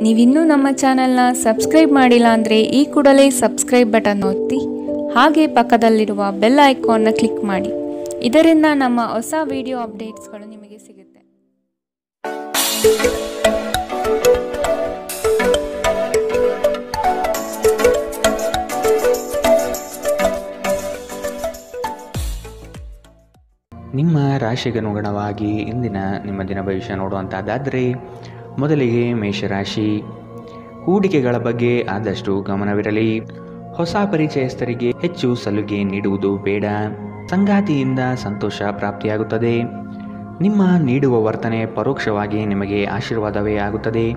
ನೀವಿನ್ನೂ ನಮ್ಮ ಚಾನೆಲ್ನ ಸಬ್ಸ್ಕ್ರೈಬ್ ಮಾಡಿಲ್ಲ ಅಂದರೆ ಈ ಕೂಡಲೇ ಸಬ್ಸ್ಕ್ರೈಬ್ ಬಟನ್ ಒತ್ತಿ ಹಾಗೆ ಪಕ್ಕದಲ್ಲಿರುವ ಬೆಲ್ ಐಕಾನ್ನ ಕ್ಲಿಕ್ ಮಾಡಿ. ಇದರಿಂದ ನಮ್ಮ ಹೊಸ ವಿಡಿಯೋ ಅಪ್ಡೇಟ್ಸ್ಗಳು ನಿಮಗೆ ಸಿಗುತ್ತೆ. ನಿಮ್ಮ ರಾಶಿಗನುಗುಣವಾಗಿ ಇಂದಿನ ನಿಮ್ಮ ದಿನ ಭವಿಷ್ಯ ನೋಡುವಂಥದ್ದಾದರೆ ಮೊದಲಿಗೆ ಮೇಷರಾಶಿ. ಹೂಡಿಕೆಗಳ ಬಗ್ಗೆ ಆದಷ್ಟು ಗಮನವಿರಲಿ. ಹೊಸ ಪರಿಚಯಸ್ಥರಿಗೆ ಹೆಚ್ಚು ಸಲುಗೆ ನೀಡುವುದು ಬೇಡ. ಸಂಗಾತಿಯಿಂದ ಸಂತೋಷ ಪ್ರಾಪ್ತಿಯಾಗುತ್ತದೆ. ನಿಮ್ಮ ನೀಡುವ ವರ್ತನೆ ಪರೋಕ್ಷವಾಗಿ ನಿಮಗೆ ಆಶೀರ್ವಾದವೇ ಆಗುತ್ತದೆ.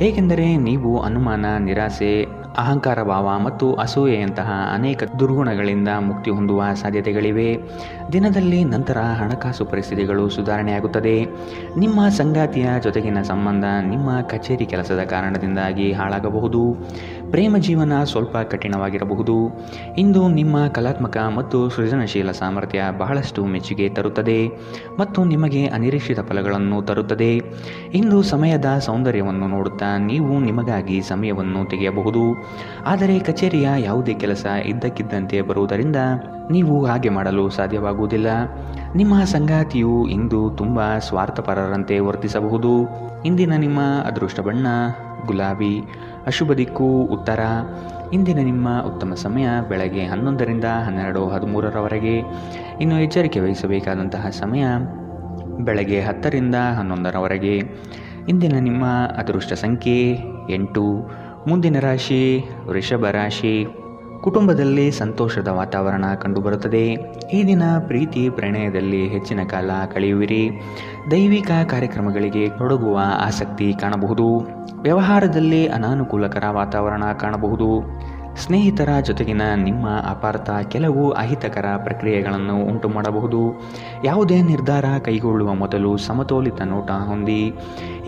ಏಕೆಂದರೆ ನೀವು ಅನುಮಾನ, ನಿರಾಸೆ, ಅಹಂಕಾರ ಭಾವ ಮತ್ತು ಅಸೂಯೆಯಂತಹ ಅನೇಕ ದುರ್ಗುಣಗಳಿಂದ ಮುಕ್ತಿ ಹೊಂದುವ ಸಾಧ್ಯತೆಗಳಿವೆ. ದಿನದಲ್ಲಿ ನಂತರ ಹಣಕಾಸು ಪರಿಸ್ಥಿತಿಗಳು ಸುಧಾರಣೆಯಾಗುತ್ತದೆ. ನಿಮ್ಮ ಸಂಗಾತಿಯ ಜೊತೆಗಿನ ಸಂಬಂಧ ನಿಮ್ಮ ಕಚೇರಿ ಕೆಲಸದ ಕಾರಣದಿಂದಾಗಿ ಹಾಳಾಗಬಹುದು. ಪ್ರೇಮ ಜೀವನ ಸ್ವಲ್ಪ ಕಠಿಣವಾಗಿರಬಹುದು. ಇಂದು ನಿಮ್ಮ ಕಲಾತ್ಮಕ ಮತ್ತು ಸೃಜನಶೀಲ ಸಾಮರ್ಥ್ಯ ಬಹಳಷ್ಟು ಮೆಚ್ಚುಗೆ ತರುತ್ತದೆ ಮತ್ತು ನಿಮಗೆ ಅನಿರೀಕ್ಷಿತ ಫಲಗಳನ್ನು ತರುತ್ತದೆ. ಇಂದು ಸಮಯದ ಸೌಂದರ್ಯವನ್ನು ನೋಡುತ್ತಾ ನೀವು ನಿಮಗಾಗಿ ಸಮಯವನ್ನು ತೆಗೆಯಬಹುದು. ಆದರೆ ಕಚೇರಿಯ ಯಾವುದೇ ಕೆಲಸ ಇದ್ದಕ್ಕಿದ್ದಂತೆ ಬರುವುದರಿಂದ ನೀವು ಹಾಗೆ ಮಾಡಲು ಸಾಧ್ಯವಾಗುವುದಿಲ್ಲ. ನಿಮ್ಮ ಸಂಗಾತಿಯು ಇಂದು ತುಂಬ ಸ್ವಾರ್ಥಪರರಂತೆ ವರ್ತಿಸಬಹುದು. ಇಂದಿನ ನಿಮ್ಮ ಅದೃಷ್ಟ ಬಣ್ಣ ಗುಲಾಬಿ. ಅಶುಭ ದಿಕ್ಕು ಉತ್ತರ. ಇಂದಿನ ನಿಮ್ಮ ಉತ್ತಮ ಸಮಯ ಬೆಳಗ್ಗೆ 11ರಿಂದ 12:13ರವರೆಗೆ. ಇನ್ನು ಎಚ್ಚರಿಕೆ ವಹಿಸಬೇಕಾದಂತಹ ಸಮಯ ಬೆಳಗ್ಗೆ 10ರಿಂದ 11ರವರೆಗೆ. ಇಂದಿನ ನಿಮ್ಮ ಅದೃಷ್ಟ ಸಂಖ್ಯೆ 8. ಮುಂದಿನ ರಾಶಿ ವೃಷಭ ರಾಶಿ. ಕುಟುಂಬದಲ್ಲಿ ಸಂತೋಷದ ವಾತಾವರಣ ಕಂಡುಬರುತ್ತದೆ. ಈ ದಿನ ಪ್ರೀತಿ ಪ್ರಣಯದಲ್ಲಿ ಹೆಚ್ಚಿನ ಕಾಲ ಕಳೆಯುವಿರಿ. ದೈವಿಕ ಕಾರ್ಯಕ್ರಮಗಳಿಗೆ ತೊಡಗುವ ಆಸಕ್ತಿ ಕಾಣಬಹುದು. ವ್ಯವಹಾರದಲ್ಲಿ ಅನಾನುಕೂಲಕರ ವಾತಾವರಣ ಕಾಣಬಹುದು. ಸ್ನೇಹಿತರ ಜೊತೆಗಿನ ನಿಮ್ಮ ಅಪಾರ್ಥ ಕೆಲವು ಅಹಿತಕರ ಪ್ರಕ್ರಿಯೆಗಳನ್ನು ಉಂಟು ಮಾಡಬಹುದು. ಯಾವುದೇ ನಿರ್ಧಾರ ಕೈಗೊಳ್ಳುವ ಮೊದಲು ಸಮತೋಲಿತ ನೋಟ ಹೊಂದಿ.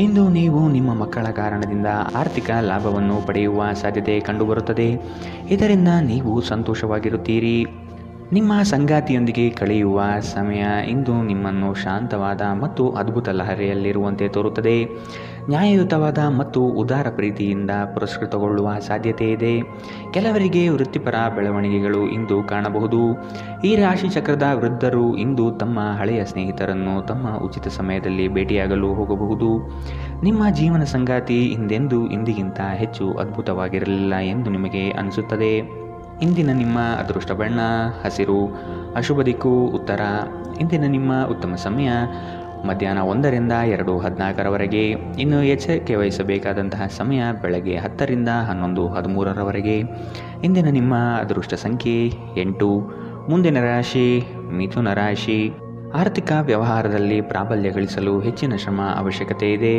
ಇಂದು ನೀವು ನಿಮ್ಮ ಮಕ್ಕಳ ಕಾರಣದಿಂದ ಆರ್ಥಿಕ ಲಾಭವನ್ನು ಪಡೆಯುವ ಸಾಧ್ಯತೆ ಕಂಡುಬರುತ್ತದೆ. ಇದರಿಂದ ನೀವು ಸಂತೋಷವಾಗಿರುತ್ತೀರಿ. ನಿಮ್ಮ ಸಂಗಾತಿಯೊಂದಿಗೆ ಕಳೆಯುವ ಸಮಯ ಇಂದು ನಿಮ್ಮನ್ನು ಶಾಂತವಾದ ಮತ್ತು ಅದ್ಭುತ ಲಹರಿಯಲ್ಲಿರುವಂತೆ ತೋರುತ್ತದೆ. ನ್ಯಾಯಯುತವಾದ ಮತ್ತು ಉದಾರ ಪ್ರೀತಿಯಿಂದ ಪುರಸ್ಕೃತಗೊಳ್ಳುವ ಸಾಧ್ಯತೆ ಇದೆ. ಕೆಲವರಿಗೆ ವೃತ್ತಿಪರ ಬೆಳವಣಿಗೆಗಳು ಇಂದು ಕಾಣಬಹುದು. ಈ ರಾಶಿ ಚಕ್ರದ ವೃದ್ಧರು ಇಂದು ತಮ್ಮ ಹಳೆಯ ಸ್ನೇಹಿತರನ್ನು ತಮ್ಮ ಉಚಿತ ಸಮಯದಲ್ಲಿ ಭೇಟಿಯಾಗಲು ಹೋಗಬಹುದು. ನಿಮ್ಮ ಜೀವನ ಸಂಗಾತಿ ಇಂದಿಗಿಂತ ಹೆಚ್ಚು ಅದ್ಭುತವಾಗಿರಲಿಲ್ಲ ಎಂದು ನಿಮಗೆ ಅನಿಸುತ್ತದೆ. ಇಂದಿನ ನಿಮ್ಮ ಅದೃಷ್ಟ ಬಣ್ಣ ಹಸಿರು. ಅಶುಭ ದಿಕ್ಕು ಉತ್ತರ. ಇಂದಿನ ನಿಮ್ಮ ಉತ್ತಮ ಸಮಯ ಮಧ್ಯಾಹ್ನ 1ರಿಂದ 2:14ರವರೆಗೆ. ಇನ್ನು ಎಚ್ಚರಿಕೆ ವಹಿಸಬೇಕಾದಂತಹ ಸಮಯ ಬೆಳಗ್ಗೆ 10ರಿಂದ 11:13ರವರೆಗೆ. ಇಂದಿನ ನಿಮ್ಮ ಅದೃಷ್ಟ ಸಂಖ್ಯೆ 8. ಮುಂದಿನ ರಾಶಿ ಮಿಥುನ ರಾಶಿ. ಆರ್ಥಿಕ ವ್ಯವಹಾರದಲ್ಲಿ ಪ್ರಾಬಲ್ಯ ಗಳಿಸಲು ಹೆಚ್ಚಿನ ಶ್ರಮ ಅವಶ್ಯಕತೆ ಇದೆ.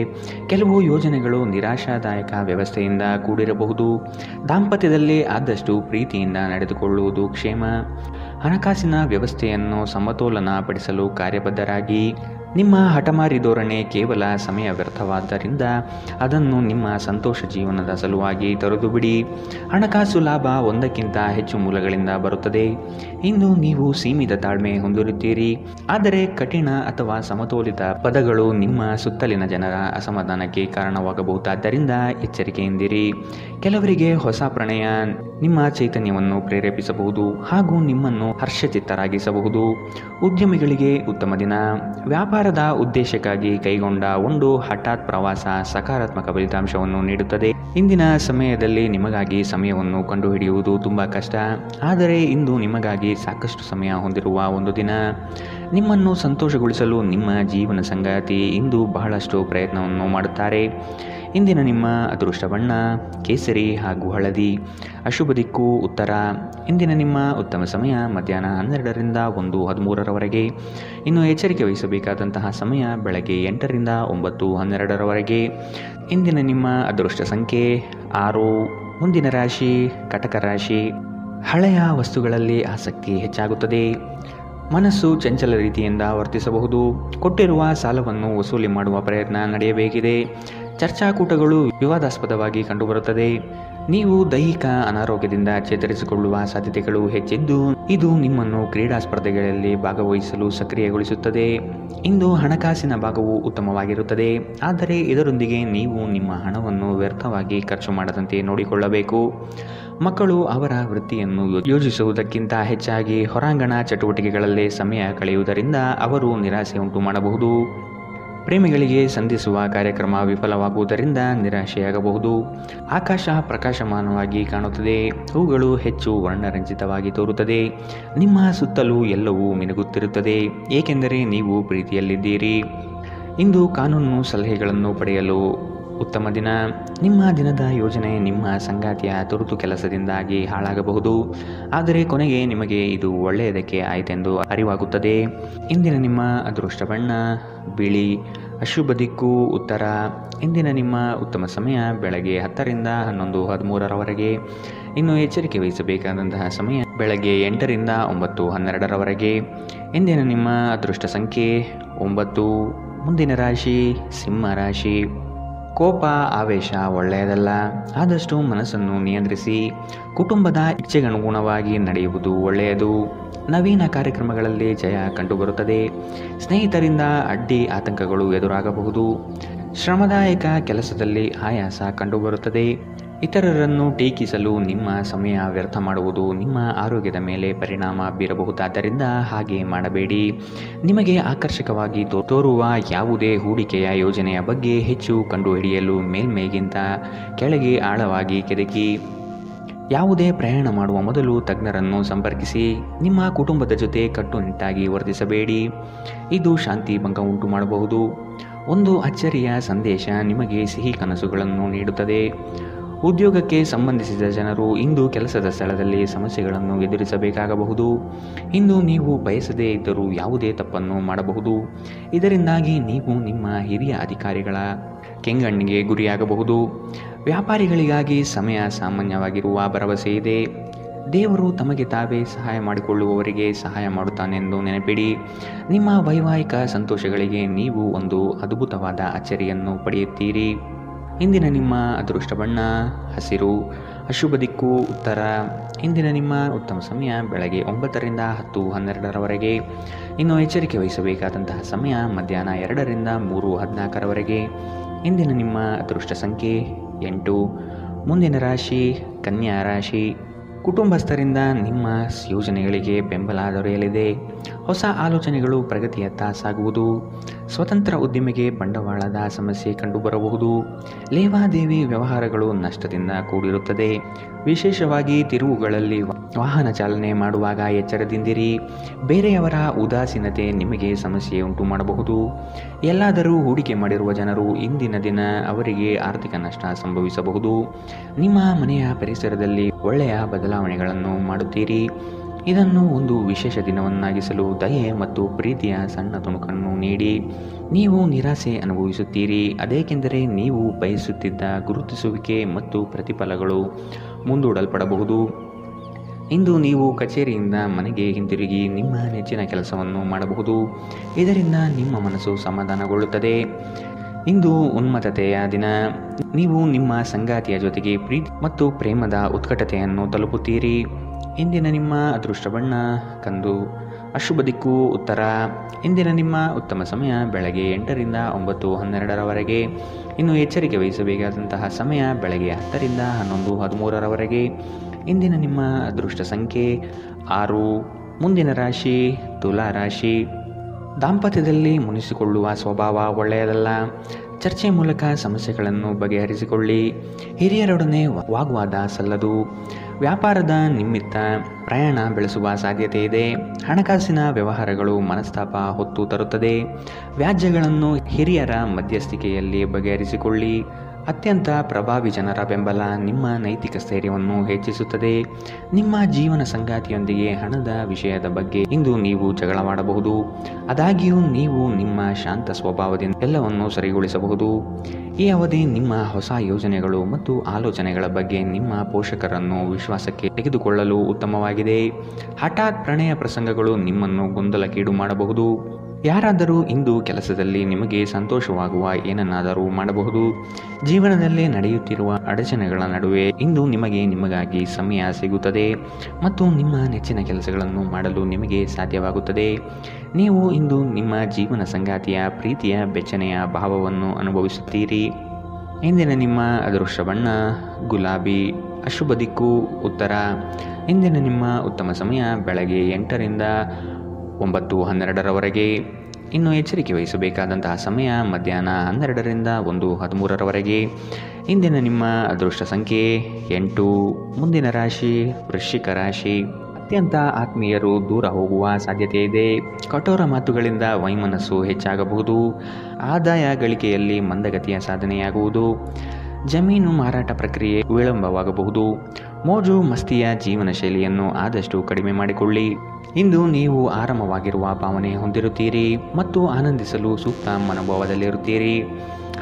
ಕೆಲವು ಯೋಜನೆಗಳು ನಿರಾಶಾದಾಯಕ ವ್ಯವಸ್ಥೆಯಿಂದ ಕೂಡಿರಬಹುದು. ದಾಂಪತ್ಯದಲ್ಲಿ ಆದಷ್ಟು ಪ್ರೀತಿಯಿಂದ ನಡೆದುಕೊಳ್ಳುವುದು ಕ್ಷೇಮ. ಹಣಕಾಸಿನ ವ್ಯವಸ್ಥೆಯನ್ನು ಸಮತೋಲನಪಡಿಸಲು ಕಾರ್ಯಬದ್ಧರಾಗಿ. ನಿಮ್ಮ ಹಠಮಾರಿ ಧೋರಣೆ ಕೇವಲ ಸಮಯ ವ್ಯರ್ಥವಾದ್ದರಿಂದ ಅದನ್ನು ನಿಮ್ಮ ಸಂತೋಷ ಜೀವನದ ಸಲುವಾಗಿ ತೊರೆದು ಬಿಡಿ. ಹಣಕಾಸು ಲಾಭ ಒಂದಕ್ಕಿಂತ ಹೆಚ್ಚು ಮೂಲಗಳಿಂದ ಬರುತ್ತದೆ. ಇಂದು ನೀವು ಸೀಮಿತ ತಾಳ್ಮೆ ಹೊಂದಿರುತ್ತೀರಿ. ಆದರೆ ಕಠಿಣ ಅಥವಾ ಸಮತೋಲಿತ ಪದಗಳು ನಿಮ್ಮ ಸುತ್ತಲಿನ ಜನರ ಅಸಮಾಧಾನಕ್ಕೆ ಕಾರಣವಾಗಬಹುದಾದ್ದರಿಂದ ಎಚ್ಚರಿಕೆಯಿಂದಿರಿ. ಕೆಲವರಿಗೆ ಹೊಸ ಪ್ರಣಯ ನಿಮ್ಮ ಚೈತನ್ಯವನ್ನು ಪ್ರೇರೇಪಿಸಬಹುದು ಹಾಗೂ ನಿಮ್ಮನ್ನು ಹರ್ಷಚಿತ್ತರಾಗಿಸಬಹುದು. ಉದ್ಯಮಿಗಳಿಗೆ ಉತ್ತಮ ದಿನ. ವ್ಯಾಪಾರದ ಉದ್ದೇಶಕ್ಕಾಗಿ ಕೈಗೊಂಡ ಒಂದು ಹಠಾತ್ ಪ್ರವಾಸ ಸಕಾರಾತ್ಮಕ ಫಲಿತಾಂಶವನ್ನು ನೀಡುತ್ತದೆ. ಇಂದಿನ ಸಮಯದಲ್ಲಿ ನಿಮಗಾಗಿ ಸಮಯವನ್ನು ಕಂಡುಹಿಡಿಯುವುದು ತುಂಬ ಕಷ್ಟ. ಆದರೆ ಇಂದು ನಿಮಗಾಗಿ ಸಾಕಷ್ಟು ಸಮಯ ಹೊಂದಿರುವ ಒಂದು ದಿನ. ನಿಮ್ಮನ್ನು ಸಂತೋಷಗೊಳಿಸಲು ನಿಮ್ಮ ಜೀವನ ಸಂಗಾತಿ ಇಂದು ಬಹಳಷ್ಟು ಪ್ರಯತ್ನವನ್ನು ಮಾಡುತ್ತಾರೆ. ಇಂದಿನ ನಿಮ್ಮ ಅದೃಷ್ಟ ಬಣ್ಣ ಕೇಸರಿ ಹಾಗೂ ಹಳದಿ. ಅಶುಭ ದಿಕ್ಕು ಉತ್ತರ. ಇಂದಿನ ನಿಮ್ಮ ಉತ್ತಮ ಸಮಯ ಮಧ್ಯಾಹ್ನ 12ರಿಂದ 1:13ರವರೆಗೆ. ಇನ್ನು ಎಚ್ಚರಿಕೆ ವಹಿಸಬೇಕಾದಂತಹ ಸಮಯ ಬೆಳಗ್ಗೆ 8ರಿಂದ 9:12ರವರೆಗೆ. ಇಂದಿನ ನಿಮ್ಮ ಅದೃಷ್ಟ ಸಂಖ್ಯೆ 6. ಮುಂದಿನ ರಾಶಿ ಕಟಕ ರಾಶಿ. ಹಳೆಯ ವಸ್ತುಗಳಲ್ಲಿ ಆಸಕ್ತಿ ಹೆಚ್ಚಾಗುತ್ತದೆ. ಮನಸ್ಸು ಚಂಚಲ ರೀತಿಯಿಂದ ವರ್ತಿಸಬಹುದು. ಕೊಟ್ಟಿರುವ ಸಾಲವನ್ನು ವಸೂಲಿ ಮಾಡುವ ಪ್ರಯತ್ನ ನಡೆಯಬೇಕಿದೆ. ಚರ್ಚಾಕೂಟಗಳು ವಿವಾದಾಸ್ಪದವಾಗಿ ಕಂಡುಬರುತ್ತದೆ. ನೀವು ದೈಹಿಕ ಅನಾರೋಗ್ಯದಿಂದ ಚೇತರಿಸಿಕೊಳ್ಳುವ ಸಾಧ್ಯತೆಗಳು ಹೆಚ್ಚಿದ್ದು, ಇದು ನಿಮ್ಮನ್ನು ಕ್ರೀಡಾ ಸ್ಪರ್ಧೆಗಳಲ್ಲಿ ಭಾಗವಹಿಸಲು ಸಕ್ರಿಯಗೊಳಿಸುತ್ತದೆ. ಇಂದು ಹಣಕಾಸಿನ ಭಾಗವು ಉತ್ತಮವಾಗಿರುತ್ತದೆ, ಆದರೆ ಇದರೊಂದಿಗೆ ನೀವು ನಿಮ್ಮ ಹಣವನ್ನು ವ್ಯರ್ಥವಾಗಿ ಖರ್ಚು ಮಾಡದಂತೆ ನೋಡಿಕೊಳ್ಳಬೇಕು. ಮಕ್ಕಳು ಅವರ ವೃತ್ತಿಯನ್ನು ಯೋಜಿಸುವುದಕ್ಕಿಂತ ಹೆಚ್ಚಾಗಿ ಹೊರಾಂಗಣ ಚಟುವಟಿಕೆಗಳಲ್ಲೇ ಸಮಯ ಕಳೆಯುವುದರಿಂದ ಅವರು ನಿರಾಸೆ ಉಂಟು ಮಾಡಬಹುದು. ಪ್ರೇಮಿಗಳಿಗೆ ಸಂಧಿಸುವ ಕಾರ್ಯಕ್ರಮ ವಿಫಲವಾಗುವುದರಿಂದ ನಿರಾಶೆಯಾಗಬಹುದು. ಆಕಾಶ ಪ್ರಕಾಶಮಾನವಾಗಿ ಕಾಣುತ್ತದೆ, ಹೂಗಳು ಹೆಚ್ಚು ವರ್ಣರಂಜಿತವಾಗಿ ತೋರುತ್ತದೆ. ನಿಮ್ಮ ಸುತ್ತಲೂ ಎಲ್ಲವೂ ಮಿನುಗುತ್ತಿರುತ್ತದೆ, ಏಕೆಂದರೆ ನೀವು ಪ್ರೀತಿಯಲ್ಲಿದ್ದೀರಿ. ಇಂದು ಕಾನೂನು ಸಲಹೆಗಳನ್ನು ಪಡೆಯಲು ಉತ್ತಮ ದಿನ. ನಿಮ್ಮ ದಿನದ ಯೋಜನೆ ನಿಮ್ಮ ಸಂಗಾತಿಯ ತುರ್ತು ಕೆಲಸದಿಂದಾಗಿ ಹಾಳಾಗಬಹುದು, ಆದರೆ ಕೊನೆಗೆ ನಿಮಗೆ ಇದು ಒಳ್ಳೆಯದಕ್ಕೆ ಆಯಿತೆಂದು ಅರಿವಾಗುತ್ತದೆ. ಇಂದಿನ ನಿಮ್ಮ ಅದೃಷ್ಟ ಬಣ್ಣ ಬಿಳಿ. ಅಶುಭ ದಿಕ್ಕು ಉತ್ತರ. ಇಂದಿನ ನಿಮ್ಮ ಉತ್ತಮ ಸಮಯ ಬೆಳಗ್ಗೆ 10 ರಿಂದ 11:13ರವರೆಗೆ. ಇನ್ನು ಎಚ್ಚರಿಕೆ ವಹಿಸಬೇಕಾದಂತಹ ಸಮಯ ಬೆಳಗ್ಗೆ 8 ರಿಂದ 9:12ರವರೆಗೆ. ಇಂದಿನ ನಿಮ್ಮ ಅದೃಷ್ಟ ಸಂಖ್ಯೆ 9. ಮುಂದಿನ ರಾಶಿ ಸಿಂಹ ರಾಶಿ. ಕೋಪ ಆವೇಶ ಒಳ್ಳೆಯದಲ್ಲ, ಆದಷ್ಟು ಮನಸ್ಸನ್ನು ನಿಯಂತ್ರಿಸಿ. ಕುಟುಂಬದ ಇಚ್ಛೆಗನುಗುಣವಾಗಿ ನಡೆಯುವುದು ಒಳ್ಳೆಯದು. ನವೀನ ಕಾರ್ಯಕ್ರಮಗಳಲ್ಲಿ ಜಯ ಕಂಡುಬರುತ್ತದೆ. ಸ್ನೇಹಿತರಿಂದ ಅಡ್ಡಿ ಆತಂಕಗಳು ಎದುರಾಗಬಹುದು. ಶ್ರಮದಾಯಕ ಕೆಲಸದಲ್ಲಿ ಆಯಾಸ ಕಂಡುಬರುತ್ತದೆ. ಇತರರನ್ನು ಟೀಕಿಸಲು ನಿಮ್ಮ ಸಮಯ ವ್ಯರ್ಥ ಮಾಡುವುದು ನಿಮ್ಮ ಆರೋಗ್ಯದ ಮೇಲೆ ಪರಿಣಾಮ ಬೀರಬಹುದಾದ್ದರಿಂದ ಹಾಗೆ ಮಾಡಬೇಡಿ. ನಿಮಗೆ ಆಕರ್ಷಕವಾಗಿ ತೋರುವ ಯಾವುದೇ ಹೂಡಿಕೆಯ ಯೋಜನೆಯ ಬಗ್ಗೆ ಹೆಚ್ಚು ಕಂಡುಹಿಡಿಯಲು ಮೇಲ್ಮೈಗಿಂತ ಕೆಳಗೆ ಆಳವಾಗಿ ಕೆದಕಿ. ಯಾವುದೇ ಪ್ರಯಾಣ ಮಾಡುವ ಮೊದಲು ತಜ್ಞರನ್ನು ಸಂಪರ್ಕಿಸಿ. ನಿಮ್ಮ ಕುಟುಂಬದ ಜೊತೆ ಕಟ್ಟುನಿಟ್ಟಾಗಿ ವರ್ತಿಸಬೇಡಿ, ಇದು ಶಾಂತಿ ಭಂಗ ಉಂಟು ಮಾಡಬಹುದು. ಒಂದು ಅಚ್ಚರಿಯ ಸಂದೇಶ ನಿಮಗೆ ಸಿಹಿ ಕನಸುಗಳನ್ನು ನೀಡುತ್ತದೆ. ಉದ್ಯೋಗಕ್ಕೆ ಸಂಬಂಧಿಸಿದ ಜನರು ಇಂದು ಕೆಲಸದ ಸ್ಥಳದಲ್ಲಿ ಸಮಸ್ಯೆಗಳನ್ನು ಎದುರಿಸಬೇಕಾಗಬಹುದು. ಇಂದು ನೀವು ಬಯಸದೇ ಇದ್ದರೂ ಯಾವುದೇ ತಪ್ಪನ್ನು ಮಾಡಬಹುದು. ಇದರಿಂದಾಗಿ ನೀವು ನಿಮ್ಮ ಹಿರಿಯ ಅಧಿಕಾರಿಗಳ ಕೆಂಗಣ್ಣಿಗೆ ಗುರಿಯಾಗಬಹುದು. ವ್ಯಾಪಾರಿಗಳಿಗಾಗಿ ಸಮಯ ಸಾಮಾನ್ಯವಾಗಿರುವ ಭರವಸೆ ಇದೆ. ದೇವರು ತಮಗೆ ತಾವೇ ಸಹಾಯ ಮಾಡಿಕೊಳ್ಳುವವರಿಗೆ ಸಹಾಯ ಮಾಡುತ್ತಾನೆಂದು ನೆನಪಿಡಿ. ನಿಮ್ಮ ವೈವಾಹಿಕ ಸಂತೋಷಗಳಿಗೆ ನೀವು ಒಂದು ಅದ್ಭುತವಾದ ಅಚ್ಚರಿಯನ್ನು ಪಡೆಯುತ್ತೀರಿ. ಇಂದಿನ ನಿಮ್ಮ ಅದೃಷ್ಟ ಬಣ್ಣ ಹಸಿರು. ಅಶುಭ ದಿಕ್ಕು ಉತ್ತರ. ಇಂದಿನ ನಿಮ್ಮ ಉತ್ತಮ ಸಮಯ ಬೆಳಗ್ಗೆ 9 ರಿಂದ 10:12ರವರೆಗೆ. ಇನ್ನು ಎಚ್ಚರಿಕೆ ವಹಿಸಬೇಕಾದಂತಹ ಸಮಯ ಮಧ್ಯಾಹ್ನ 2 ರಿಂದ 3:14ರವರೆಗೆ. ಇಂದಿನ ನಿಮ್ಮ ಅದೃಷ್ಟ ಸಂಖ್ಯೆ 8. ಮುಂದಿನ ರಾಶಿ ಕನ್ಯಾ ರಾಶಿ. ಕುಟುಂಬಸ್ಥರಿಂದ ನಿಮ್ಮ ಯೋಜನೆಗಳಿಗೆ ಬೆಂಬಲ ದೊರೆಯಲಿದೆ. ಹೊಸ ಆಲೋಚನೆಗಳು ಪ್ರಗತಿಯತ್ತ ಸಾಗುವುದು. ಸ್ವತಂತ್ರ ಉದ್ಯಮಿಗೆ ಬಂಡವಾಳದ ಸಮಸ್ಯೆ ಕಂಡುಬರಬಹುದು. ಲೇವಾದೇವಿ ವ್ಯವಹಾರಗಳು ನಷ್ಟದಿಂದ ಕೂಡಿರುತ್ತದೆ. ವಿಶೇಷವಾಗಿ ತಿರುವುಗಳಲ್ಲಿ ವಾಹನ ಚಾಲನೆ ಮಾಡುವಾಗ ಎಚ್ಚರದಿಂದಿರಿ. ಬೇರೆಯವರ ಉದಾಸೀನತೆ ನಿಮಗೆ ಸಮಸ್ಯೆ ಉಂಟು ಮಾಡಬಹುದು. ಎಲ್ಲಾದರೂ ಹೂಡಿಕೆ ಮಾಡಿರುವ ಜನರು ಇಂದಿನ ದಿನ ಅವರಿಗೆ ಆರ್ಥಿಕ ನಷ್ಟ ಸಂಭವಿಸಬಹುದು. ನಿಮ್ಮ ಮನೆಯ ಪರಿಸರದಲ್ಲಿ ಒಳ್ಳೆಯ ಬದಲಾವಣೆಗಳನ್ನು ಮಾಡುತ್ತೀರಿ. ಇದನ್ನು ಒಂದು ವಿಶೇಷ ದಿನವನ್ನಾಗಿಸಲು ದಯೆ ಮತ್ತು ಪ್ರೀತಿಯ ಸಣ್ಣ ತುಣುಕನ್ನು ನೀಡಿ. ನೀವು ನಿರಾಸೆ ಅನುಭವಿಸುತ್ತೀರಿ, ಅದೇಕೆಂದರೆ ನೀವು ಬಯಸುತ್ತಿದ್ದ ಗುರುತಿಸುವಿಕೆ ಮತ್ತು ಪ್ರತಿಫಲಗಳು ಮುಂದೂಡಲ್ಪಡಬಹುದು. ಇಂದು ನೀವು ಕಚೇರಿಯಿಂದ ಮನೆಗೆ ಹಿಂತಿರುಗಿ ನಿಮ್ಮ ನೆಚ್ಚಿನ ಕೆಲಸವನ್ನು ಮಾಡಬಹುದು. ಇದರಿಂದ ನಿಮ್ಮ ಮನಸ್ಸು ಸಮಾಧಾನಗೊಳ್ಳುತ್ತದೆ. ಇಂದು ಉನ್ಮತ್ತತೆಯ ದಿನ. ನೀವು ನಿಮ್ಮ ಸಂಗಾತಿಯ ಜೊತೆಗೆ ಪ್ರೀತಿ ಮತ್ತು ಪ್ರೇಮದ ಉತ್ಕಟತೆಯನ್ನು ತಲುಪುತ್ತೀರಿ. ಇಂದಿನ ನಿಮ್ಮ ಅದೃಷ್ಟ ಬಣ್ಣ ಕಂದು. ಅಶುಭ ದಿಕ್ಕು ಉತ್ತರ. ಇಂದಿನ ನಿಮ್ಮ ಉತ್ತಮ ಸಮಯ ಬೆಳಗ್ಗೆ 8 ರಿಂದ 9:12ರವರೆಗೆ. ಇನ್ನು ಎಚ್ಚರಿಕೆ ವಹಿಸಬೇಕಾದಂತಹ ಸಮಯ ಬೆಳಗ್ಗೆ 10 ರಿಂದ 11:13ರವರೆಗೆ. ಇಂದಿನ ನಿಮ್ಮ ಅದೃಷ್ಟ ಸಂಖ್ಯೆ 6. ಮುಂದಿನ ರಾಶಿ ತುಲಾ ರಾಶಿ. ದಾಂಪತ್ಯದಲ್ಲಿ ಮುನಿಸಿಕೊಳ್ಳುವ ಸ್ವಭಾವ ಒಳ್ಳೆಯದಲ್ಲ. ಚರ್ಚೆ ಮೂಲಕ ಸಮಸ್ಯೆಗಳನ್ನು ಬಗೆಹರಿಸಿಕೊಳ್ಳಿ. ಹಿರಿಯರೊಡನೆ ವಾಗ್ವಾದ ಸಲ್ಲದು. ವ್ಯಾಪಾರದ ನಿಮಿತ್ತ ಪ್ರಯಾಣ ಬೆಳೆಸುವ ಸಾಧ್ಯತೆ ಇದೆ. ಹಣಕಾಸಿನ ವ್ಯವಹಾರಗಳು ಮನಸ್ತಾಪ ಹೊತ್ತು ತರುತ್ತದೆ. ವ್ಯಾಜ್ಯಗಳನ್ನು ಹಿರಿಯರ ಮಧ್ಯಸ್ಥಿಕೆಯಲ್ಲಿ ಬಗೆಹರಿಸಿಕೊಳ್ಳಿ. ಅತ್ಯಂತ ಪ್ರಭಾವಿ ಜನರ ಬೆಂಬಲ ನಿಮ್ಮ ನೈತಿಕ ಸ್ಥೈರ್ಯವನ್ನು ಹೆಚ್ಚಿಸುತ್ತದೆ. ನಿಮ್ಮ ಜೀವನ ಸಂಗಾತಿಯೊಂದಿಗೆ ಹಣದ ವಿಷಯದ ಬಗ್ಗೆ ಇಂದು ನೀವು ಜಗಳವಾಡಬಹುದು. ಆದಾಗ್ಯೂ ನೀವು ನಿಮ್ಮ ಶಾಂತ ಸ್ವಭಾವದಿಂದ ಎಲ್ಲವನ್ನೂ ಸರಿಗೊಳಿಸಬಹುದು. ಈ ಅವಧಿ ನಿಮ್ಮ ಹೊಸ ಯೋಜನೆಗಳು ಮತ್ತು ಆಲೋಚನೆಗಳ ಬಗ್ಗೆ ನಿಮ್ಮ ಪೋಷಕರನ್ನು ವಿಶ್ವಾಸಕ್ಕೆ ತೆಗೆದುಕೊಳ್ಳಲು ಉತ್ತಮವಾಗಿದೆ. ಹಠಾತ್ ಪ್ರಣಯ ಪ್ರಸಂಗಗಳು ನಿಮ್ಮನ್ನು ಗೊಂದಲಕ್ಕೀಡು ಮಾಡಬಹುದು. ಯಾರಾದರೂ ಇಂದು ಕೆಲಸದಲ್ಲಿ ನಿಮಗೆ ಸಂತೋಷವಾಗುವ ಏನನ್ನಾದರೂ ಮಾಡಬಹುದು. ಜೀವನದಲ್ಲಿ ನಡೆಯುತ್ತಿರುವ ಅಡಚಣೆಗಳ ನಡುವೆ ಇಂದು ನಿಮಗಾಗಿ ಸಮಯ ಸಿಗುತ್ತದೆ ಮತ್ತು ನಿಮ್ಮ ನೆಚ್ಚಿನ ಕೆಲಸಗಳನ್ನು ಮಾಡಲು ನಿಮಗೆ ಸಾಧ್ಯವಾಗುತ್ತದೆ. ನೀವು ಇಂದು ನಿಮ್ಮ ಜೀವನ ಸಂಗಾತಿಯ ಪ್ರೀತಿಯ ಬೆಚ್ಚನೆಯ ಭಾವವನ್ನು ಅನುಭವಿಸುತ್ತೀರಿ. ಇಂದಿನ ನಿಮ್ಮ ಅದೃಷ್ಟ ಬಣ್ಣ ಗುಲಾಬಿ, ಅಶುಭ ದಿಕ್ಕು ಉತ್ತರ. ಇಂದಿನ ನಿಮ್ಮ ಉತ್ತಮ ಸಮಯ ಬೆಳಗ್ಗೆ 8ರಿಂದ 9:12ರವರೆಗೆ. ಇನ್ನು ಎಚ್ಚರಿಕೆ ವಹಿಸಬೇಕಾದಂತಹ ಸಮಯ ಮಧ್ಯಾಹ್ನ 12ರಿಂದ 1:13ರವರೆಗೆ. ಇಂದಿನ ನಿಮ್ಮ ಅದೃಷ್ಟ ಸಂಖ್ಯೆ 8. ಮುಂದಿನ ರಾಶಿ ವೃಶ್ಚಿಕ ರಾಶಿ. ಅತ್ಯಂತ ಆತ್ಮೀಯರು ದೂರ ಹೋಗುವ ಸಾಧ್ಯತೆ ಇದೆ. ಕಠೋರ ಮಾತುಗಳಿಂದ ವೈಮನಸ್ಸು ಹೆಚ್ಚಾಗಬಹುದು. ಆದಾಯ ಗಳಿಕೆಯಲ್ಲಿ ಮಂದಗತಿಯ ಸಾಧನೆಯಾಗುವುದು. ಜಮೀನು ಮಾರಾಟ ಪ್ರಕ್ರಿಯೆ ವಿಳಂಬವಾಗಬಹುದು. ಮೋಜು ಮಸ್ತಿಯ ಜೀವನ ಶೈಲಿಯನ್ನು ಆದಷ್ಟು ಕಡಿಮೆ ಮಾಡಿಕೊಳ್ಳಿ. ಇಂದು ನೀವು ಆರಾಮವಾಗಿರುವ ಭಾವನೆ ಹೊಂದಿರುತ್ತೀರಿ ಮತ್ತು ಆನಂದಿಸಲು ಸೂಕ್ತ ಮನೋಭಾವದಲ್ಲಿರುತ್ತೀರಿ.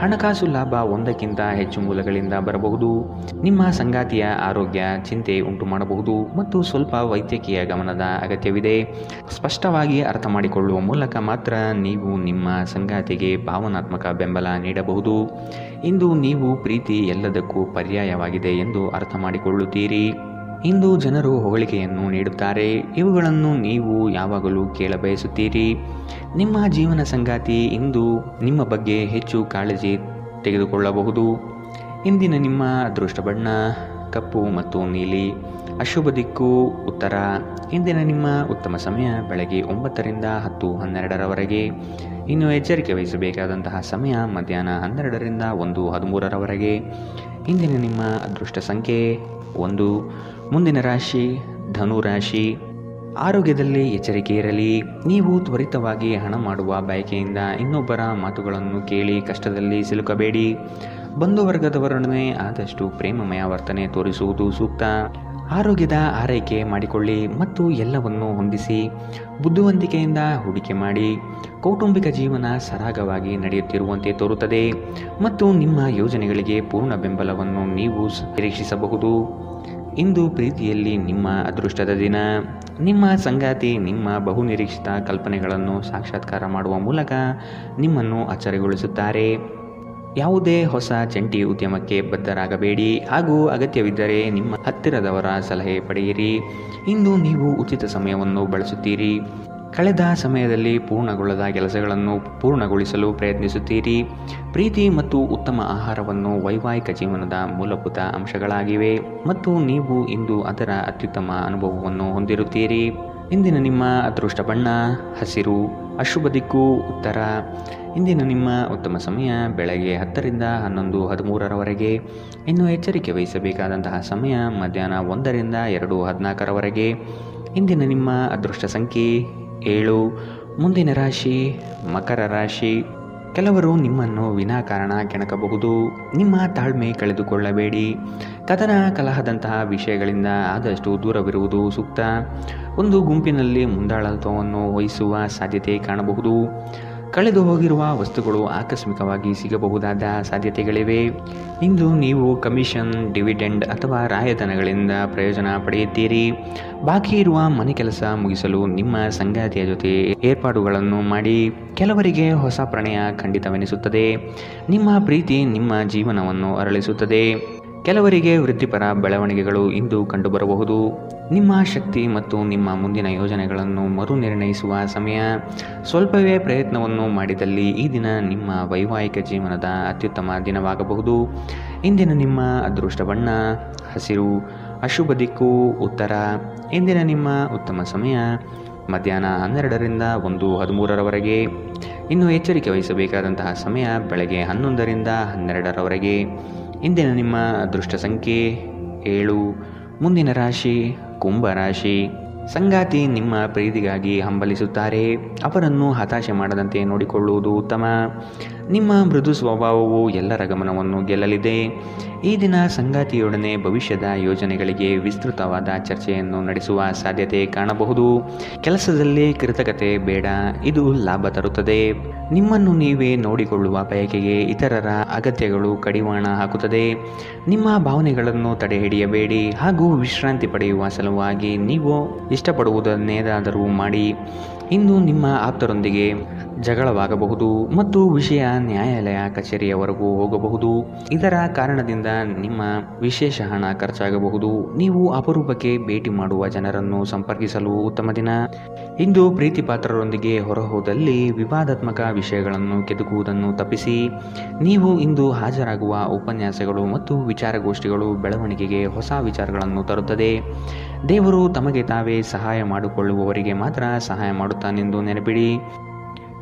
ಹಣಕಾಸು ಲಾಭ ಒಂದಕ್ಕಿಂತ ಹೆಚ್ಚು ಮೂಲಗಳಿಂದ ಬರಬಹುದು. ನಿಮ್ಮ ಸಂಗಾತಿಯ ಆರೋಗ್ಯ ಚಿಂತೆ ಉಂಟು ಮಾಡಬಹುದು ಮತ್ತು ಸ್ವಲ್ಪ ವೈದ್ಯಕೀಯ ಗಮನದ ಅಗತ್ಯವಿದೆ. ಸ್ಪಷ್ಟವಾಗಿ ಅರ್ಥ ಮಾಡಿಕೊಳ್ಳುವ ಮೂಲಕ ಮಾತ್ರ ನೀವು ನಿಮ್ಮ ಸಂಗಾತಿಗೆ ಭಾವನಾತ್ಮಕ ಬೆಂಬಲ ನೀಡಬಹುದು. ಇಂದು ನೀವು ಪ್ರೀತಿ ಎಲ್ಲದಕ್ಕೂ ಪರ್ಯಾಯವಾಗಿದೆ ಎಂದು ಅರ್ಥ ಮಾಡಿಕೊಳ್ಳುತ್ತೀರಿ. ಇಂದು ಜನರು ಹೊಗಳಿಕೆಯನ್ನು ನೀಡುತ್ತಾರೆ. ಇವುಗಳನ್ನು ನೀವು ಯಾವಾಗಲೂ ಕೇಳಬಯಸುತ್ತೀರಿ. ನಿಮ್ಮ ಜೀವನ ಸಂಗಾತಿ ಇಂದು ನಿಮ್ಮ ಬಗ್ಗೆ ಹೆಚ್ಚು ಕಾಳಜಿ ತೆಗೆದುಕೊಳ್ಳಬಹುದು. ಇಂದಿನ ನಿಮ್ಮ ಅದೃಷ್ಟ ಬಣ್ಣ ಕಪ್ಪು ಮತ್ತು ನೀಲಿ, ಅಶುಭ ದಿಕ್ಕು ಉತ್ತರ. ಇಂದಿನ ನಿಮ್ಮ ಉತ್ತಮ ಸಮಯ ಬೆಳಗ್ಗೆ 9ರಿಂದ 10:12ರವರೆಗೆ. ಇನ್ನು ಎಚ್ಚರಿಕೆ ವಹಿಸಬೇಕಾದಂತಹ ಸಮಯ ಮಧ್ಯಾಹ್ನ 12ರಿಂದ 1:13ರವರೆಗೆ. ಇಂದಿನ ನಿಮ್ಮ ಅದೃಷ್ಟ ಸಂಖ್ಯೆ 1. ಮುಂದಿನ ರಾಶಿ ಧನು ರಾಶಿ. ಆರೋಗ್ಯದಲ್ಲಿ ಎಚ್ಚರಿಕೆ ಇರಲಿ. ನೀವು ತ್ವರಿತವಾಗಿ ಹಣ ಮಾಡುವ ಬಯಕೆಯಿಂದ ಇನ್ನೊಬ್ಬರ ಮಾತುಗಳನ್ನು ಕೇಳಿ ಕಷ್ಟದಲ್ಲಿ ಸಿಲುಕಬೇಡಿ. ಬಂಧುವರ್ಗದವರೊಡನೆ ಆದಷ್ಟು ಪ್ರೇಮಮಯ ವರ್ತನೆ ತೋರಿಸುವುದು ಸೂಕ್ತ. ಆರೋಗ್ಯದ ಆರೈಕೆ ಮಾಡಿಕೊಳ್ಳಿ ಮತ್ತು ಎಲ್ಲವನ್ನೂ ಹೊಂದಿಸಿ. ಬುದ್ಧಿವಂತಿಕೆಯಿಂದ ಹೂಡಿಕೆ ಮಾಡಿ. ಕೌಟುಂಬಿಕ ಜೀವನ ಸರಾಗವಾಗಿ ನಡೆಯುತ್ತಿರುವಂತೆ ತೋರುತ್ತದೆ ಮತ್ತು ನಿಮ್ಮ ಯೋಜನೆಗಳಿಗೆ ಪೂರ್ಣ ಬೆಂಬಲವನ್ನು ನೀವು ನಿರೀಕ್ಷಿಸಬಹುದು. ಇಂದು ಪ್ರೀತಿಯಲ್ಲಿ ನಿಮ್ಮ ಅದೃಷ್ಟದ ದಿನ. ನಿಮ್ಮ ಸಂಗಾತಿ ನಿಮ್ಮ ಬಹುನಿರೀಕ್ಷಿತ ಕಲ್ಪನೆಗಳನ್ನು ಸಾಕ್ಷಾತ್ಕಾರ ಮಾಡುವ ಮೂಲಕ ನಿಮ್ಮನ್ನು ಅಚ್ಚರಿಗೊಳಿಸುತ್ತಾರೆ. ಯಾವುದೇ ಹೊಸ ಜಂಟಿ ಉದ್ಯಮಕ್ಕೆ ಬದ್ಧರಾಗಬೇಡಿ ಹಾಗೂ ಅಗತ್ಯವಿದ್ದರೆ ನಿಮ್ಮ ಹತ್ತಿರದವರ ಸಲಹೆ ಪಡೆಯಿರಿ. ಇಂದು ನೀವು ಉಚಿತ ಸಮಯವನ್ನು ಬಳಸುತ್ತೀರಿ. ಕಳೆದ ಸಮಯದಲ್ಲಿ ಪೂರ್ಣಗೊಳ್ಳದ ಕೆಲಸಗಳನ್ನು ಪೂರ್ಣಗೊಳಿಸಲು ಪ್ರಯತ್ನಿಸುತ್ತೀರಿ. ಪ್ರೀತಿ ಮತ್ತು ಉತ್ತಮ ಆಹಾರವನ್ನು ವೈವಾಹಿಕ ಜೀವನದ ಮೂಲಭೂತ ಅಂಶಗಳಾಗಿವೆ ಮತ್ತು ನೀವು ಇಂದು ಅದರ ಅತ್ಯುತ್ತಮ ಅನುಭವವನ್ನು ಹೊಂದಿರುತ್ತೀರಿ. ಇಂದಿನ ನಿಮ್ಮ ಅದೃಷ್ಟ ಬಣ್ಣ ಹಸಿರು, ಅಶುಭ ದಿಕ್ಕು ಉತ್ತರ. ಇಂದಿನ ನಿಮ್ಮ ಉತ್ತಮ ಸಮಯ ಬೆಳಗ್ಗೆ 10ರಿಂದ 11:13ರವರೆಗೆ. ಇನ್ನು ಎಚ್ಚರಿಕೆ ವಹಿಸಬೇಕಾದಂತಹ ಸಮಯ ಮಧ್ಯಾಹ್ನ 1ರಿಂದ 2:14ರವರೆಗೆ. ಇಂದಿನ ನಿಮ್ಮ ಅದೃಷ್ಟ ಸಂಖ್ಯೆ 7. ಮುಂದಿನ ರಾಶಿ ಮಕರ ರಾಶಿ. ಕೆಲವರು ನಿಮ್ಮನ್ನು ವಿನಾಕಾರಣ ಕೆಣಕಬಹುದು. ನಿಮ್ಮ ತಾಳ್ಮೆ ಕಳೆದುಕೊಳ್ಳಬೇಡಿ. ಕದನ ಕಲಹದಂತಹ ವಿಷಯಗಳಿಂದ ಆದಷ್ಟು ದೂರವಿರುವುದು ಸೂಕ್ತ. ಒಂದು ಗುಂಪಿನಲ್ಲಿ ಮುಂದಾಳತ್ವವನ್ನು ವಹಿಸುವ ಸಾಧ್ಯತೆ ಕಾಣಬಹುದು. ಕಳೆದು ಹೋಗಿರುವ ವಸ್ತುಗಳು ಆಕಸ್ಮಿಕವಾಗಿ ಸಿಗಬಹುದಾದ ಸಾಧ್ಯತೆಗಳಿವೆ. ಇಂದು ನೀವು ಕಮಿಷನ್, ಡಿವಿಡೆಂಡ್ ಅಥವಾ ರಾಯಧನಗಳಿಂದ ಪ್ರಯೋಜನ ಪಡೆಯುತ್ತೀರಿ. ಬಾಕಿ ಇರುವ ಮನೆ ಕೆಲಸ ಮುಗಿಸಲು ನಿಮ್ಮ ಸಂಗಾತಿಯ ಜೊತೆ ಏರ್ಪಾಡುಗಳನ್ನು ಮಾಡಿ. ಕೆಲವರಿಗೆ ಹೊಸ ಪ್ರಣಯ ಖಂಡಿತವೆನಿಸುತ್ತದೆ. ನಿಮ್ಮ ಪ್ರೀತಿ ನಿಮ್ಮ ಜೀವನವನ್ನು ಅರಳಿಸುತ್ತದೆ. ಕೆಲವರಿಗೆ ವೃತ್ತಿಪರ ಬೆಳವಣಿಗೆಗಳು ಇಂದು ಕಂಡುಬರಬಹುದು. ನಿಮ್ಮ ಶಕ್ತಿ ಮತ್ತು ನಿಮ್ಮ ಮುಂದಿನ ಯೋಜನೆಗಳನ್ನು ಮರುನಿರ್ಣಯಿಸುವ ಸಮಯ. ಸ್ವಲ್ಪವೇ ಪ್ರಯತ್ನವನ್ನು ಮಾಡಿದಲ್ಲಿ ಈ ದಿನ ನಿಮ್ಮ ವೈವಾಹಿಕ ಜೀವನದ ಅತ್ಯುತ್ತಮ ದಿನವಾಗಬಹುದು. ಇಂದಿನ ನಿಮ್ಮ ಅದೃಷ್ಟ ಬಣ್ಣ ಹಸಿರು, ಅಶುಭ ದಿಕ್ಕು ಉತ್ತರ. ಇಂದಿನ ನಿಮ್ಮ ಉತ್ತಮ ಸಮಯ ಮಧ್ಯಾಹ್ನ 12ರಿಂದ 1:13ರವರೆಗೆ. ಇನ್ನು ಎಚ್ಚರಿಕೆ ವಹಿಸಬೇಕಾದಂತಹ ಸಮಯ ಬೆಳಗ್ಗೆ 11ರಿಂದ 12ರವರೆಗೆ. ಇಂದಿನ ನಿಮ್ಮ ಅದೃಷ್ಟ ಸಂಖ್ಯೆ 7. ಮುಂದಿನ ರಾಶಿ ಕುಂಭರಾಶಿ. ಸಂಗಾತಿ ನಿಮ್ಮ ಪ್ರೀತಿಗಾಗಿ ಹಂಬಲಿಸುತ್ತಾರೆ. ಅವರನ್ನು ಹತಾಶೆ ಮಾಡದಂತೆ ನೋಡಿಕೊಳ್ಳುವುದು ಉತ್ತಮ. ನಿಮ್ಮ ಮೃದು ಸ್ವಭಾವವು ಎಲ್ಲರ ಗಮನವನ್ನು ಗೆಲ್ಲಲಿದೆ. ಈ ದಿನ ಸಂಗಾತಿಯೊಡನೆ ಭವಿಷ್ಯದ ಯೋಜನೆಗಳಿಗೆ ವಿಸ್ತೃತವಾದ ಚರ್ಚೆಯನ್ನು ನಡೆಸುವ ಸಾಧ್ಯತೆ ಕಾಣಬಹುದು. ಕೆಲಸದಲ್ಲಿ ಕೃತಕತೆ ಬೇಡ, ಇದು ಲಾಭ ತರುತ್ತದೆ. ನಿಮ್ಮನ್ನು ನೀವೇ ನೋಡಿಕೊಳ್ಳುವ ಬಯಕೆಗೆ ಇತರರ ಅಗತ್ಯಗಳು ಕಡಿವಾಣ ಹಾಕುತ್ತದೆ. ನಿಮ್ಮ ಭಾವನೆಗಳನ್ನು ತಡೆಹಿಡಿಯಬೇಡಿ ಹಾಗೂ ವಿಶ್ರಾಂತಿ ಪಡೆಯುವ ಸಲುವಾಗಿ ನೀವು ಇಷ್ಟಪಡುವುದನ್ನೇನಾದರೂ ಮಾಡಿ. ಇಂದು ನಿಮ್ಮ ಆಪ್ತರೊಂದಿಗೆ ಜಗಳವಾಗಬಹುದು ಮತ್ತು ವಿಷಯ ನ್ಯಾಯಾಲಯ ಕಚೇರಿಯವರೆಗೂ ಹೋಗಬಹುದು. ಇದರ ಕಾರಣದಿಂದ ನಿಮ್ಮ ವಿಶೇಷ ಹಣ ಖರ್ಚಾಗಬಹುದು. ನೀವು ಅಪರೂಪಕ್ಕೆ ಭೇಟಿ ಮಾಡುವ ಜನರನ್ನು ಸಂಪರ್ಕಿಸಲು ಉತ್ತಮ ದಿನ. ಇಂದು ಪ್ರೀತಿ ಪಾತ್ರರೊಂದಿಗೆ ಹೊರಹೋದಲ್ಲಿ ವಿವಾದಾತ್ಮಕ ವಿಷಯಗಳನ್ನು ಕೆದಕುವುದನ್ನು ತಪ್ಪಿಸಿ. ನೀವು ಇಂದು ಹಾಜರಾಗುವ ಉಪನ್ಯಾಸಗಳು ಮತ್ತು ವಿಚಾರಗೋಷ್ಠಿಗಳು ಬೆಳವಣಿಗೆಗೆ ಹೊಸ ವಿಚಾರಗಳನ್ನು ತರುತ್ತದೆ. ದೇವರು ತಮಗೆ ತಾವೇ ಸಹಾಯ ಮಾಡಿಕೊಳ್ಳುವವರಿಗೆ ಮಾತ್ರ ಸಹಾಯ ಮಾಡುತ್ತಾನೆಂದು ನೆನಪಿಡಿ.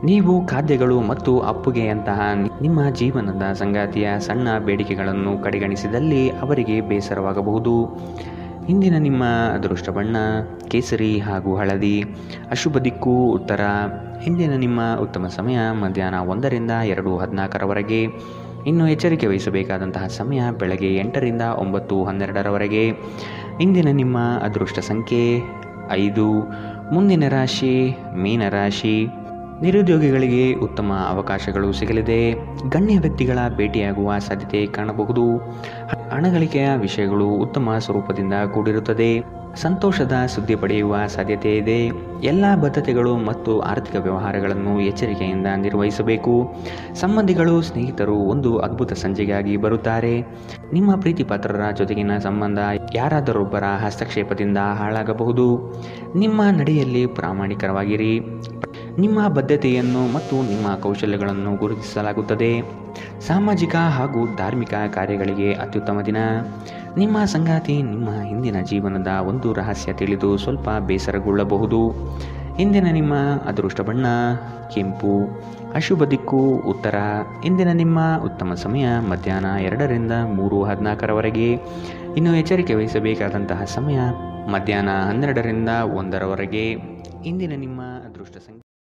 ನೀವು ಖಾದ್ಯಗಳು ಮತ್ತು ಅಪ್ಪುಗೆಯಂತಹ ನಿಮ್ಮ ಜೀವನದ ಸಂಗಾತಿಯ ಸಣ್ಣ ಬೇಡಿಕೆಗಳನ್ನು ಕಡೆಗಣಿಸಿದಲ್ಲಿ ಅವರಿಗೆ ಬೇಸರವಾಗಬಹುದು. ಇಂದಿನ ನಿಮ್ಮ ಅದೃಷ್ಟ ಬಣ್ಣ ಕೇಸರಿ ಹಾಗೂ ಹಳದಿ. ಅಶುಭ ದಿಕ್ಕು ಉತ್ತರ. ಇಂದಿನ ನಿಮ್ಮ ಉತ್ತಮ ಸಮಯ ಮಧ್ಯಾಹ್ನ 1 ರಿಂದ 2:14 ಇನ್ನು ಎಚ್ಚರಿಕೆ ವಹಿಸಬೇಕಾದಂತಹ ಸಮಯ ಬೆಳಗ್ಗೆ 8 ರಿಂದ 9:12 ಇಂದಿನ ನಿಮ್ಮ ಅದೃಷ್ಟ ಸಂಖ್ಯೆ 5. ಮುಂದಿನ ರಾಶಿ ಮೀನರಾಶಿ. ನಿರುದ್ಯೋಗಿಗಳಿಗೆ ಉತ್ತಮ ಅವಕಾಶಗಳು ಸಿಗಲಿದೆ. ಗಣ್ಯ ವ್ಯಕ್ತಿಗಳ ಭೇಟಿಯಾಗುವ ಸಾಧ್ಯತೆ ಕಾಣಬಹುದು. ಹಣಗಳಿಕೆಯ ವಿಷಯಗಳು ಉತ್ತಮ ಸ್ವರೂಪದಿಂದ ಕೂಡಿರುತ್ತದೆ. ಸಂತೋಷದ ಸುದ್ದಿ ಪಡೆಯುವ ಸಾಧ್ಯತೆ ಇದೆ. ಎಲ್ಲ ಬದ್ಧತೆಗಳು ಮತ್ತು ಆರ್ಥಿಕ ವ್ಯವಹಾರಗಳನ್ನು ಎಚ್ಚರಿಕೆಯಿಂದ ನಿರ್ವಹಿಸಬೇಕು. ಸಂಬಂಧಿಗಳು ಸ್ನೇಹಿತರು ಒಂದು ಅದ್ಭುತ ಸಂಜೆಗಾಗಿ ಬರುತ್ತಾರೆ. ನಿಮ್ಮ ಪ್ರೀತಿ ಪಾತ್ರರ ಜೊತೆಗಿನ ಸಂಬಂಧ ಯಾರಾದರೊಬ್ಬರ ಹಸ್ತಕ್ಷೇಪದಿಂದ ಹಾಳಾಗಬಹುದು. ನಿಮ್ಮ ನಡೆಯಲ್ಲಿ ಪ್ರಾಮಾಣಿಕವಾಗಿರಿ. ನಿಮ್ಮ ಬದ್ಧತೆಯನ್ನು ಮತ್ತು ನಿಮ್ಮ ಕೌಶಲ್ಯಗಳನ್ನು ಗುರುತಿಸಲಾಗುತ್ತದೆ. ಸಾಮಾಜಿಕ ಹಾಗೂ ಧಾರ್ಮಿಕ ಕಾರ್ಯಗಳಿಗೆ ಅತ್ಯುತ್ತಮ ದಿನ. ನಿಮ್ಮ ಸಂಗಾತಿ ನಿಮ್ಮ ಹಿಂದಿನ ಜೀವನದ ಒಂದು ರಹಸ್ಯ ತಿಳಿದು ಸ್ವಲ್ಪ ಬೇಸರಗೊಳ್ಳಬಹುದು. ಇಂದಿನ ನಿಮ್ಮ ಅದೃಷ್ಟ ಬಣ್ಣ ಕೆಂಪು. ಅಶುಭ ದಿಕ್ಕು ಉತ್ತರ. ಇಂದಿನ ನಿಮ್ಮ ಉತ್ತಮ ಸಮಯ ಮಧ್ಯಾಹ್ನ 2 ರಿಂದ 3:14 ಇನ್ನು ಎಚ್ಚರಿಕೆ ವಹಿಸಬೇಕಾದಂತಹ ಸಮಯ ಮಧ್ಯಾಹ್ನ 12 ರಿಂದ 1 ಇಂದಿನ ನಿಮ್ಮ ಅದೃಷ್ಟ ಸಂಖ್ಯೆ